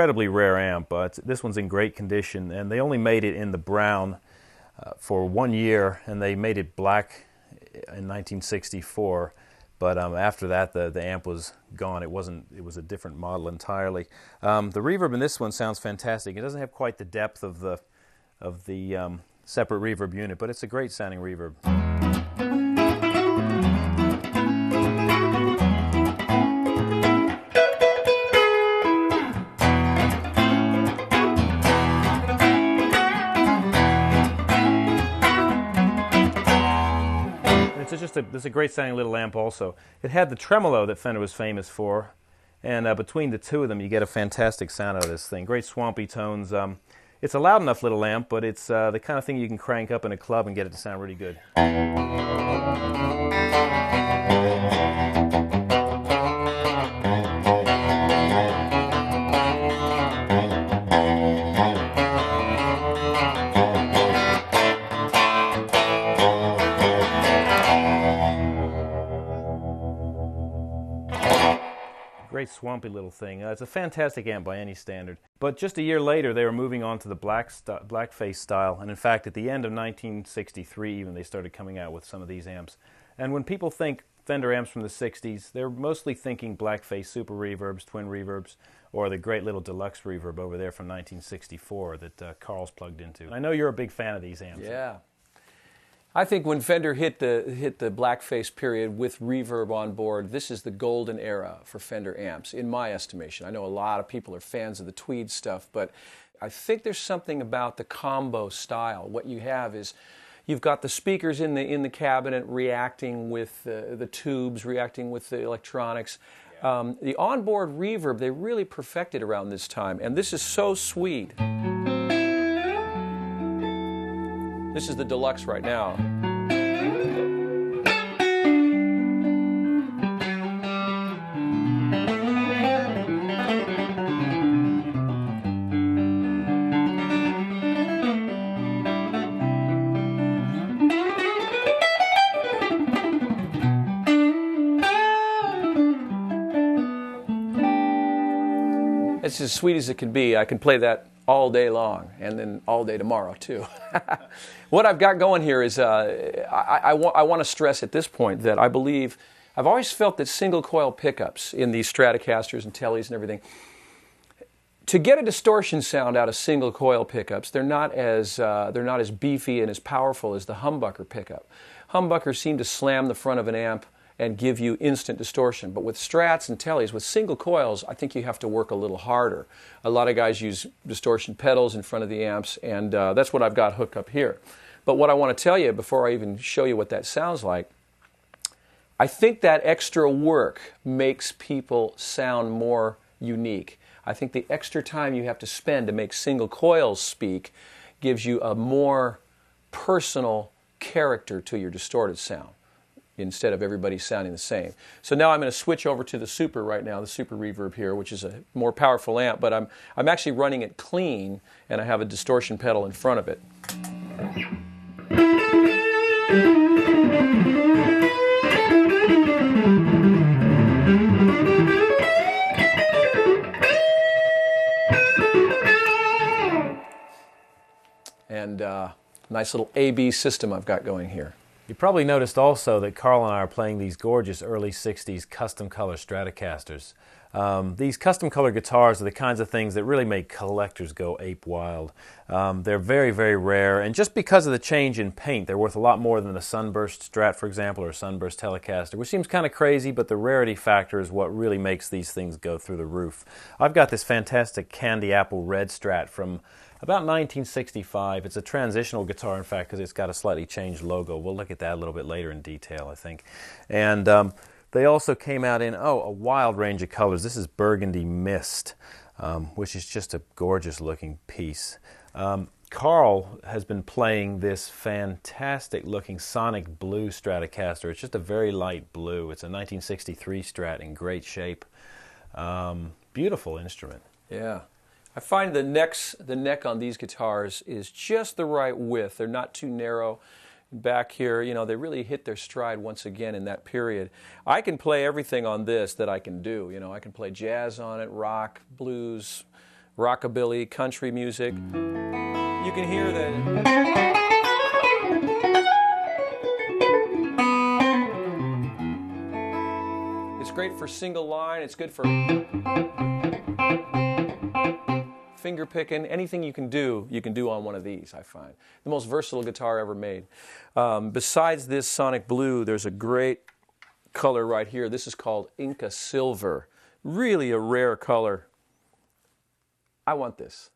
Incredibly rare amp, but this one's in great condition, and they only made it in the brown for 1 year, and they made it black in 1964. But after that, the amp was gone. It was a different model entirely. The reverb in this one sounds fantastic. It doesn't have quite the depth of the separate reverb unit, but it's a great sounding reverb. It's a great sounding little amp also. It had the tremolo that Fender was famous for, and between the two of them you get a fantastic sound out of this thing. Great swampy tones. It's a loud enough little amp, but it's the kind of thing you can crank up in a club and get it to sound really good. Great swampy little thing. It's a fantastic amp by any standard. But just a year later, they were moving on to the blackface style, and in fact, at the end of 1963, even they started coming out with some of these amps. And when people think Fender amps from the 60s, they're mostly thinking blackface super reverbs, twin reverbs, or the great little deluxe reverb over there from 1964 that Carl's plugged into. I know you're a big fan of these amps. Yeah. I think when Fender hit the blackface period with reverb on board, this is the golden era for Fender amps, in my estimation. I know a lot of people are fans of the tweed stuff, but I think there's something about the combo style. What you have is you've got the speakers in the cabinet reacting with the tubes, reacting with the electronics. The onboard reverb, they really perfected around this time, and this is so sweet. This is the deluxe right now. It's as sweet as it can be. I can play that all day long, and then all day tomorrow too. What I've got going here is I want to stress at this point that I believe, I've always felt that single coil pickups in these Stratocasters and Tellys and everything, to get a distortion sound out of single coil pickups, they're not as beefy and as powerful as the humbucker pickup. Humbuckers seem to slam the front of an amp and give you instant distortion. But with Strats and Tellys, with single coils, I think you have to work a little harder. A lot of guys use distortion pedals in front of the amps, and that's what I've got hooked up here. But what I want to tell you, before I even show you what that sounds like, I think that extra work makes people sound more unique. I think the extra time you have to spend to make single coils speak gives you a more personal character to your distorted sound, instead of everybody sounding the same. So now I'm going to switch over to the Super right now, the Super Reverb here, which is a more powerful amp, but I'm actually running it clean, and I have a distortion pedal in front of it. And nice little A-B system I've got going here. You probably noticed also that Carl and I are playing these gorgeous early 60s custom color Stratocasters. These custom color guitars are the kinds of things that really make collectors go ape wild. They're very, very rare, and just because of the change in paint, they're worth a lot more than a Sunburst Strat, for example, or a Sunburst Telecaster, which seems kind of crazy, but the rarity factor is what really makes these things go through the roof. I've got this fantastic Candy Apple Red Strat from about 1965. It's a transitional guitar, in fact, because it's got a slightly changed logo. We'll look at that a little bit later in detail, I think. And they also came out in, a wild range of colors. This is Burgundy Mist, which is just a gorgeous looking piece. Carl has been playing this fantastic looking Sonic Blue Stratocaster. It's just a very light blue. It's a 1963 Strat in great shape. Beautiful instrument. Yeah. I find the neck on these guitars is just the right width. They're not too narrow. Back here, you know, they really hit their stride once again in that period. I can play everything on this that I can do. You know, I can play jazz on it, rock, blues, rockabilly, country music. You can hear that. It's great for single line. It's good for finger picking. Anything you can do on one of these, I find. The most versatile guitar ever made. Besides this Sonic Blue, there's a great color right here. This is called Inca Silver. Really a rare color. I want this.